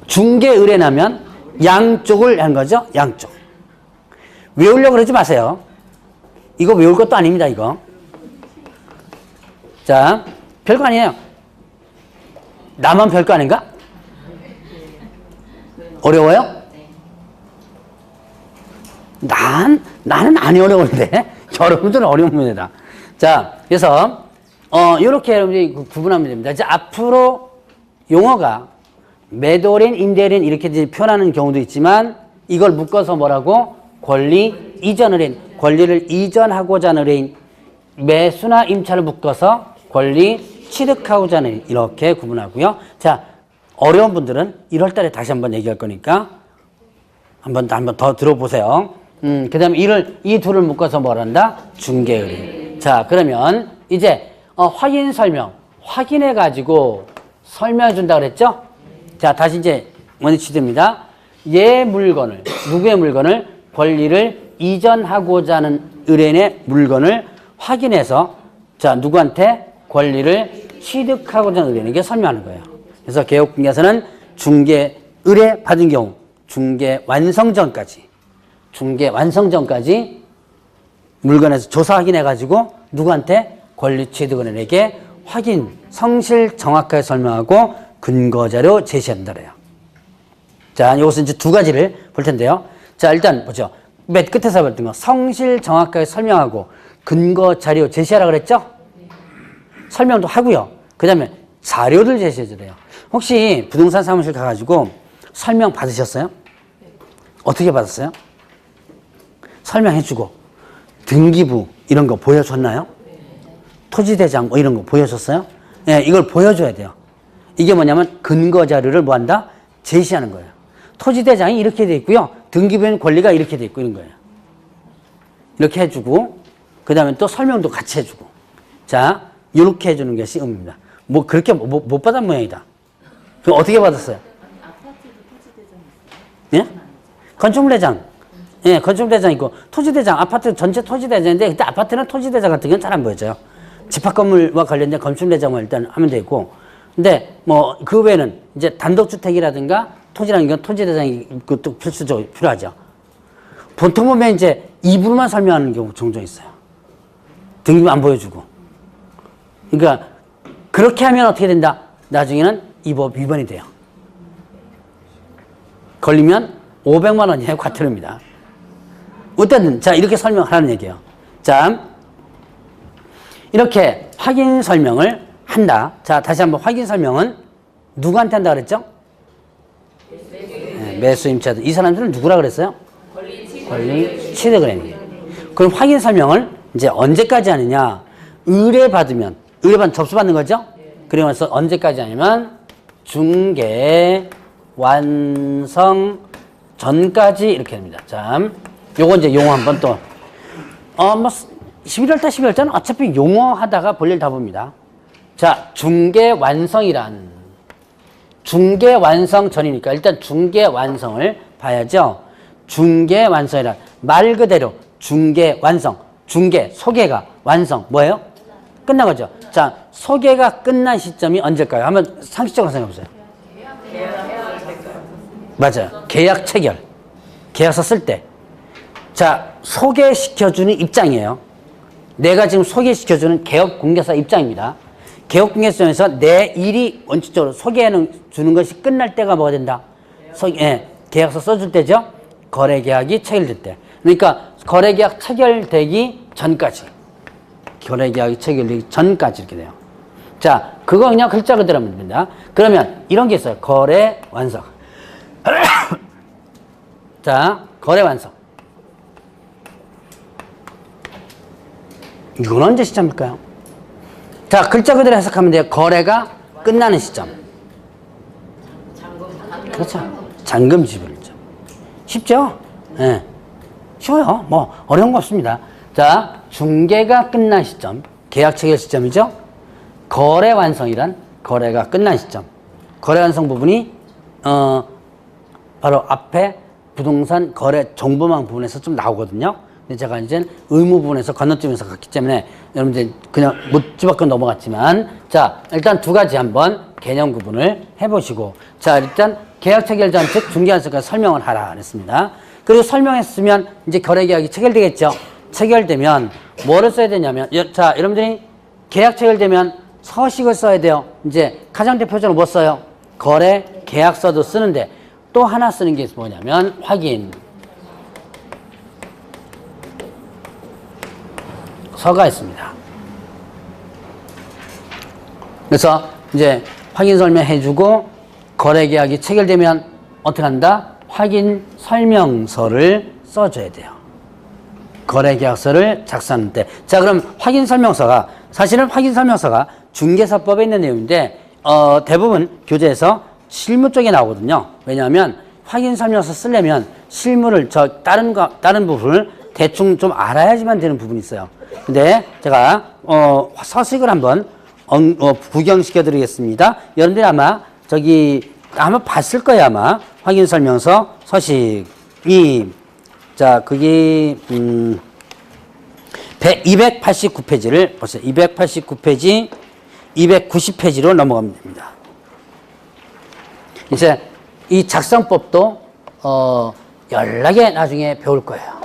중개 의뢰나면 양쪽을 한 거죠. 양쪽. 외우려고 그러지 마세요. 이거 외울 것도 아닙니다. 이거. 자, 별거 아니에요. 나만 별거 아닌가? 어려워요? 나는 안 어려운데 여러분들은 어려운 문제다. 자, 그래서 이렇게 여러분들이 구분하면 됩니다. 이제 앞으로 용어가 매도인, 임대인 이렇게 표현하는 경우도 있지만 이걸 묶어서 뭐라고? 권리 이전 의뢰인, 권리를 이전하고자 하는 의뢰인, 매수나 임차를 묶어서 권리 취득하고자 하는 의뢰인 이렇게 구분하고요. 자, 어려운 분들은 1월 달에 다시 한번 얘기할 거니까 한번 더 들어보세요. 그 다음에 이 둘을 묶어서 뭘 한다? 중개 의뢰인. 자, 그러면 이제 확인 설명, 확인해가지고 설명해 준다 그랬죠? 자, 다시 이제 원위치됩니다. 누구의 물건을 권리를 이전하고자 하는 의뢰인의 물건을 확인해서 자, 누구한테 권리를 취득하고자 하는 의뢰인에게 설명하는 거예요. 그래서 개업공개에서는 중개 의뢰 받은 경우 중개 완성 전까지 물건에서 조사 확인해가지고 누구한테 권리 취득 의뢰인에게 확인, 성실 정확하게 설명하고 근거자료 제시한다 그래요. 자, 이것은 이제 두 가지를 볼 텐데요. 자, 일단 보죠. 맨 끝에서 봤던 거. 성실 정확하게 설명하고 근거자료 제시하라 그랬죠? 설명도 하고요. 그 다음에 자료를 제시해줘야 돼요. 혹시 부동산 사무실 가가지고 설명 받으셨어요? 어떻게 받았어요? 설명해주고 등기부 이런 거 보여줬나요? 토지대장 뭐 이런 거 보여줬어요? 예, 이걸 보여줘야 돼요. 이게 뭐냐면 근거자료를 뭐 한다? 제시하는 거예요. 토지대장이 이렇게 돼 있고요. 등기부에는 권리가 이렇게 돼 있고 이런 거예요. 이렇게 해주고 그 다음에 또 설명도 같이 해주고 자 이렇게 해주는 것이 의무입니다. 뭐 그렇게 못 받은 모양이다. 그럼 어떻게 받았어요? 예? 건축물대장. 예, 건축대장 있고 토지대장 아파트 전체 토지대장인데 그때 아파트는 토지대장 같은 경우는 잘 안 보여져요. 집합건물과 관련된 건축대장만 일단 하면 되고 근데 뭐 그 외에는 이제 단독주택이라든가 토지라는 건 토지대장이 그것도 필수적으로 필요하죠. 보통 보면 이제 입으로만 설명하는 경우 종종 있어요. 등기부 안 보여주고. 그러니까 그렇게 하면 어떻게 된다? 나중에는 이 법 위반이 돼요. 걸리면 500만 원 이하의 과태료입니다. 어쨌든 자 이렇게 설명하라는 얘기예요. 자 이렇게 확인 설명을 한다. 자 다시 한번 확인 설명은 누구한테 한다 그랬죠? 네, 매수 임차들. 이 사람들은 누구라 그랬어요? 권리 취득은행이에요. 그럼 확인 설명을 이제 언제까지 하느냐? 의뢰받으면 접수받는 거죠? 그러면서 언제까지 하냐면 중개 완성 전까지 이렇게 합니다. 자, 요거 이제 용어 한번 또 뭐 11월달 12월달은 어차피 용어 하다가 볼일 다 봅니다. 자, 중개 완성이란 중개 완성 전이니까 일단 중개 완성을 봐야죠. 중개 완성이란 말 그대로 중개 완성, 중개 소개가 완성 뭐예요? 끝난 거죠. 자, 소개가 끝난 시점이 언제일까요? 한번 상식적으로 생각해 보세요. 맞아요. 계약 체결. 계약서 쓸 때. 자, 소개시켜주는 입장이에요. 내가 지금 소개시켜주는 개업공개사 입장입니다. 개업공개사에서 내 일이 원칙적으로 소개해 주는 것이 끝날 때가 뭐가 된다? 계약서 써줄 때죠? 거래계약이 체결될 때. 그러니까 거래계약 체결되기 전까지. 거래계약이 체결되기 전까지 이렇게 돼요. 자, 그거 그냥 글자 그대로 하면 됩니다. 그러면 이런 게 있어요. 거래 완성. 자, 거래 완성. 이건 언제 시점일까요? 자, 글자 그대로 해석하면 돼요. 거래가 끝나는 시점. 그렇죠. 잔금 지불이죠. 쉽죠? 예. 네. 쉬워요. 뭐, 어려운 거 없습니다. 자, 중개가 끝난 시점. 계약 체결 시점이죠. 거래 완성이란 거래가 끝난 시점. 거래 완성 부분이, 바로 앞에 부동산 거래 정보망 부분에서 좀 나오거든요. 근데 제가 이제 의무 부분에서 건너뛰면서 갔기 때문에 여러분들 그냥 못 집어넣고 넘어갔지만 자 일단 두 가지 한번 개념 구분을 해보시고 자 일단 계약 체결 전 즉 중개안서까지 설명을 하라 그랬습니다. 그리고 설명했으면 이제 거래계약이 체결되겠죠. 체결되면 뭐를 써야 되냐면 자 여러분들이 계약 체결되면 서식을 써야 돼요. 이제 가장 대표적으로 뭐 써요? 거래 계약서도 쓰는데 또 하나 쓰는 게 뭐냐면 확인 서가 있습니다. 그래서 이제 확인 설명해주고 거래계약이 체결되면 어떻게 한다? 확인 설명서를 써줘야 돼요. 거래계약서를 작성할 때. 자, 그럼 확인 설명서가 사실은 확인 설명서가 중개사법에 있는 내용인데 대부분 교재에서 실무 쪽에 나오거든요. 왜냐하면 확인 설명서 쓰려면 실무를 다른 부분을 대충 좀 알아야지만 되는 부분이 있어요. 근데 제가 서식을 한번 구경시켜 드리겠습니다. 여러분들이 아마 아마 봤을 거예요. 아마 확인 설명서 서식이 자 그게 289페이지를 보세요. 289페이지 290페이지로 넘어가면 됩니다. 이제 이 작성법도 연락에 나중에 배울 거예요.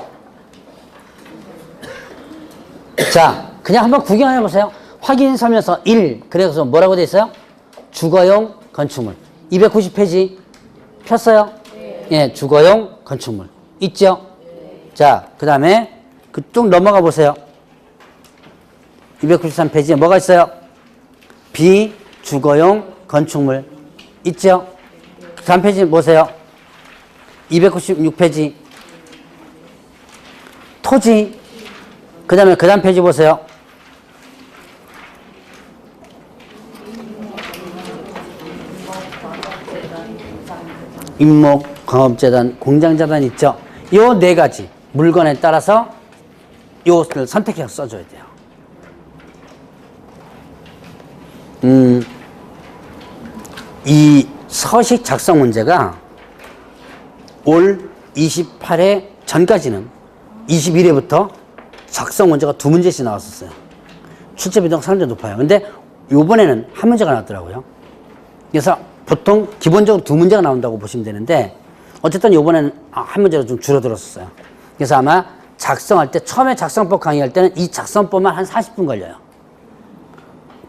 자, 그냥 한번 구경해 보세요. 확인 설명서 1. 그래서 뭐라고 돼 있어요? 주거용 건축물. 290페이지 폈어요? 네. 예, 주거용 건축물. 있죠? 네. 자, 그 다음에 쭉 넘어가 보세요. 293페이지에 뭐가 있어요? 비주거용 건축물. 있죠? 그 다음 페이지 보세요. 296페이지. 토지. 그 다음에 그 다음 페이지 보세요. 임목, 광업재단, 공장재단 있죠? 요 네 가지 물건에 따라서 요것을 선택해서 써줘야 돼요. 이 서식 작성 문제가 올 28회 전까지는 21회부터 작성 문제가 2문제씩 나왔었어요. 출제 비중이 상당히 높아요. 근데 요번에는 한 문제가 나왔더라고요. 그래서 보통 기본적으로 2문제가 나온다고 보시면 되는데 어쨌든 요번에는 한 문제로 좀 줄어들었어요. 그래서 아마 작성할 때 처음에 작성법 강의할 때는 이 작성법만 한 40분 걸려요.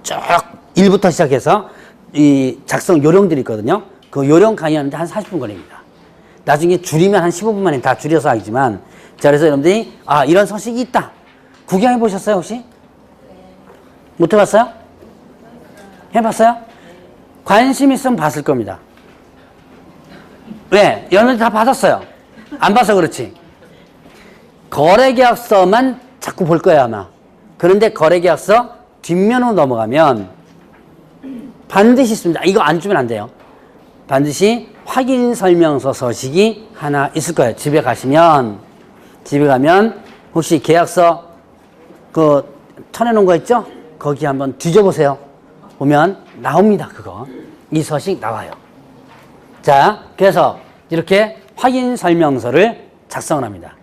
쭉 1부터 시작해서 이 작성 요령들이 있거든요. 그 요령 강의하는데 한 40분 걸립니다. 나중에 줄이면 한 15분 만에 다 줄여서 하지만 자, 그래서 여러분들이 이런 서식이 있다. 구경해 보셨어요, 혹시? 못 해봤어요? 해봤어요? 관심 있으면 봤을 겁니다. 왜? 여러분들 다 받았어요. 안 봐서 그렇지. 거래계약서만 자꾸 볼 거예요, 아마. 그런데 거래계약서 뒷면으로 넘어가면 반드시 있습니다. 이거 안 주면 안 돼요. 반드시 확인설명서 서식이 하나 있을 거예요. 집에 가면 혹시 계약서 쳐내놓은 거 있죠? 거기 한번 뒤져보세요. 보면 나옵니다, 그거. 이 서식 나와요. 자, 그래서 이렇게 확인설명서를 작성을 합니다.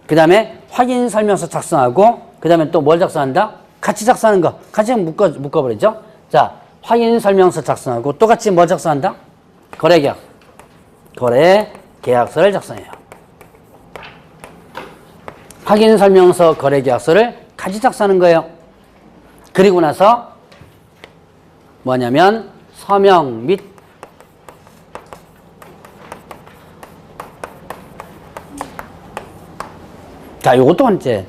그 다음에 확인설명서 작성하고, 그 다음에 또 뭘 작성한다? 같이 작성하는 거. 같이 묶어버리죠? 자, 확인설명서 작성하고, 똑같이 뭘 작성한다? 거래계약서를 작성해요. 확인설명서 거래계약서를 같이 작성하는 거예요. 그리고 나서 뭐냐면 서명 및 자, 요것도 이제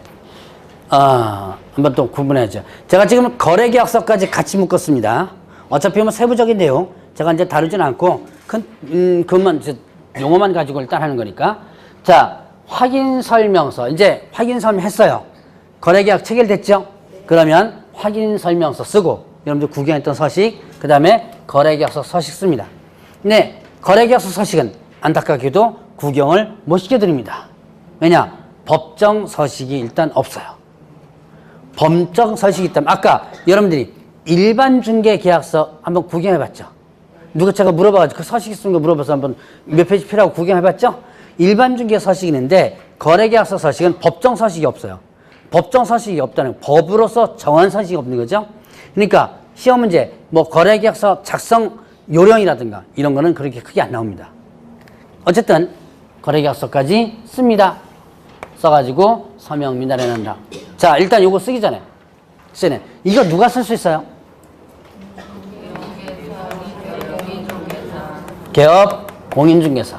한번 또 구분해야죠. 제가 지금 거래계약서까지 같이 묶었습니다. 어차피 뭐 세부적인 내용 제가 이제 다루진 않고 그것만 이제 용어만 가지고 일단 하는 거니까. 자, 확인설명서 이제 확인설명 했어요. 거래계약 체결됐죠? 그러면 확인설명서 쓰고 여러분들 구경했던 서식, 그 다음에 거래계약서 서식 씁니다. 근데 거래계약서 서식은 안타깝게도 구경을 못 시켜드립니다. 왜냐? 법정 서식이 일단 없어요. 법정 서식이 있다면 아까 여러분들이 일반 중개 계약서 한번 구경해봤죠? 누가 제가 물어봐가지고 그 서식 있는 거 물어봐서 한번 몇 페이지 필요하고 구경해봤죠? 일반 중개 서식이 있는데 거래계약서 서식은 법정 서식이 없어요. 법정 서식이 없다는 법으로서 정한 서식이 없는 거죠. 그러니까 시험 문제 뭐 거래계약서 작성 요령이라든가 이런 거는 그렇게 크게 안 나옵니다. 어쨌든 거래계약서까지 씁니다. 써가지고 서명 미달해낸다. 자, 일단 요거 쓰기 전에 이거 누가 쓸 수 있어요? 개업 공인중개사.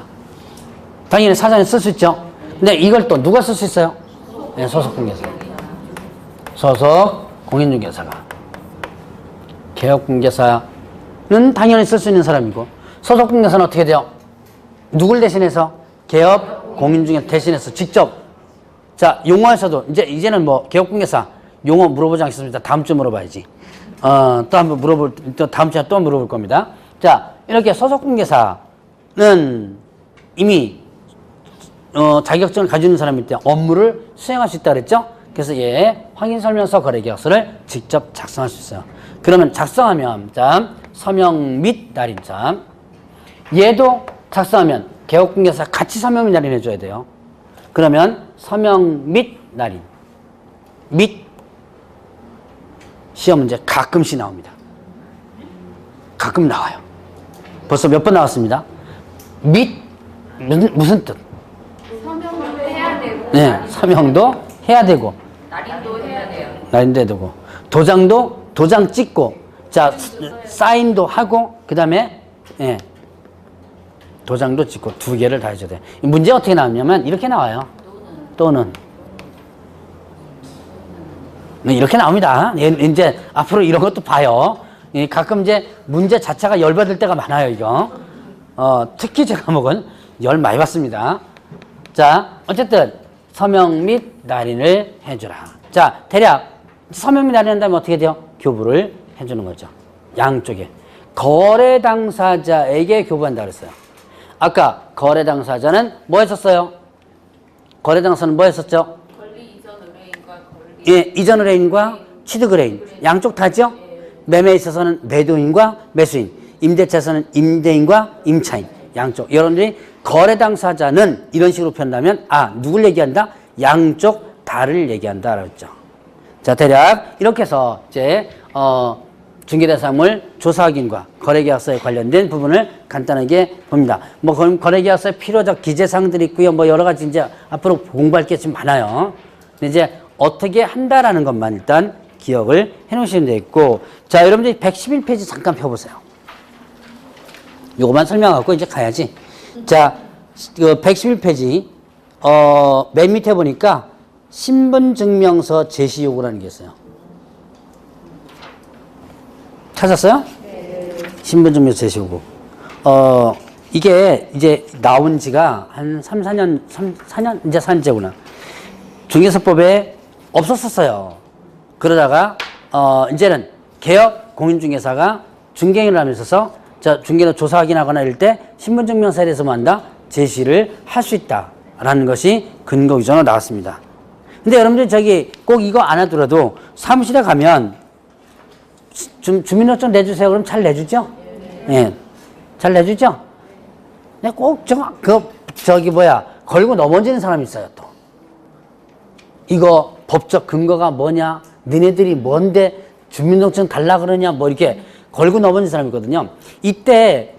당연히 사전에 쓸 수 있죠. 근데 이걸 또 누가 쓸 수 있어요? 네, 소속공개사. 소속 공인중개사가. 개업공개사는 당연히 쓸 수 있는 사람이고, 소속공개사는 어떻게 돼요? 누굴 대신해서? 개업 공인중개사 대신해서 직접. 자, 용어에서도 이제는 뭐 개업공개사 용어 물어보지 않겠습니다. 다음 주에 물어봐야지. 또 한번 또 다음 주에 또 물어볼 겁니다. 자, 이렇게 소속공개사는 이미 자격증을 가지고 있는 사람일 때 업무를 수행할 수 있다 그랬죠? 그래서 얘 확인설명서 거래계약서를 직접 작성할 수 있어요. 그러면 작성하면 서명 및 날인 얘도 작성하면 개업공개사 같이 서명 및 날인 해줘야 돼요. 그러면 서명 및 날인 및 시험 문제 가끔씩 나옵니다. 가끔 나와요. 벌써 몇 번 나왔습니다. 및 무슨 뜻? 서명도 해야 되고. 네, 서명도 해야 되고. 날인도 해야 돼요. 날인도 해야 되고. 도장도 도장 찍고, 자, 사인도 하고, 그 다음에, 예, 도장도 찍고 두 개를 다 해줘야 돼. 문제 어떻게 나오냐면 이렇게 나와요. 또는. 이렇게 나옵니다. 이제 앞으로 이런 것도 봐요. 가끔 이제 문제 자체가 열받을 때가 많아요, 이거. 특히 제 과목은 열 많이 받습니다. 자, 어쨌든 서명 및 날인을 해주라. 자, 대략 서명 및 날인 한다면 어떻게 돼요? 교부를 해주는 거죠. 양쪽에. 거래 당사자에게 교부한다 그랬어요. 아까 거래 당사자는 뭐 했었어요? 거래 당사자는 뭐 했었죠? 권리 이전 의뢰인과 권리 예, 이전 의뢰인과 취득 의뢰인. 양쪽 다죠? 매매에 있어서는 매도인과 매수인, 임대차에서는 임대인과 임차인. 양쪽. 여러분들이 거래 당사자는 이런 식으로 표현하면 누굴 얘기한다? 양쪽 다를 얘기한다 그랬죠. 자, 대략 이렇게 해서 이제 중개대상물 조사확인과 거래계약서에 관련된 부분을 간단하게 봅니다. 뭐 거래계약서에 필요적 기재사항들이 있고요. 뭐 여러 가지 이제 앞으로 공부할 게 좀 많아요. 근데 이제 어떻게 한다라는 것만 일단 기억을 해 놓으시면 되겠고, 자, 여러분들이 111페이지 잠깐 펴보세요. 요거만 설명하고 이제 가야지. 자, 그 111페이지 맨 밑에 보니까 신분증명서 제시 요구라는 게 있어요. 찾았어요? 네. 신분증명서 제시 요구. 이게 이제 나온 지가 한 4년 이제 산재구나. 중개사법에 없었었어요. 그러다가 이제는 개혁 공인중개사가 중개인을 하면서 자, 중개는 조사 확인하거나 이럴 때 신분증명서에 대해서 뭐 한다? 제시를 할 수 있다라는 것이 근거 규정으로 나왔습니다. 근데 여러분들 저기 꼭 이거 안 하더라도 사무실에 가면 주민등록증 내주세요. 그럼 잘 내주죠? 예. 잘 내주죠? 근데 꼭 걸고 넘어지는 사람이 있어요, 또. 이거 법적 근거가 뭐냐? 너네들이 뭔데 주민등록증 달라 그러냐? 뭐 이렇게 걸고 넘어지는 사람이 있거든요. 이때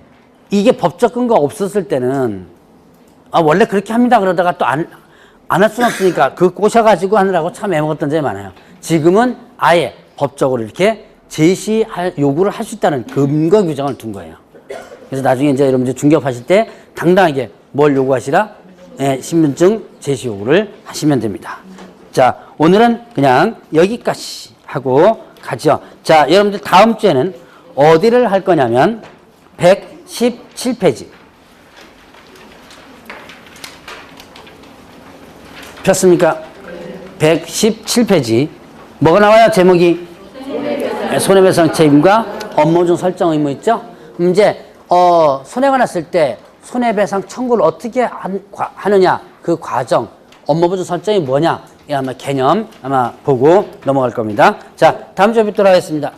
이게 법적 근거가 없었을 때는 원래 그렇게 합니다. 그러다가 또 안 할 수는 없으니까 그 꼬셔가지고 하느라고 참 애먹었던 점이 많아요. 지금은 아예 법적으로 이렇게 요구를 할 수 있다는 근거 규정을 둔 거예요. 그래서 나중에 이제 여러분들 중개업하실 때 당당하게 뭘 요구하시라? 예, 신분증 제시 요구를 하시면 됩니다. 자, 오늘은 그냥 여기까지 하고 가죠. 자, 여러분들 다음 주에는 어디를 할 거냐면 117페이지. 폈습니까? 117페이지. 뭐가 나와요? 제목이? 손해배상 책임과 업무 중 설정 의무 있죠? 이제 손해가 났을 때 손해배상 청구를 어떻게 하느냐, 그 과정, 업무 중 설정이 뭐냐, 이 아마 개념 아마 보고 넘어갈 겁니다. 자, 다음 주에 뵙도록 하겠습니다.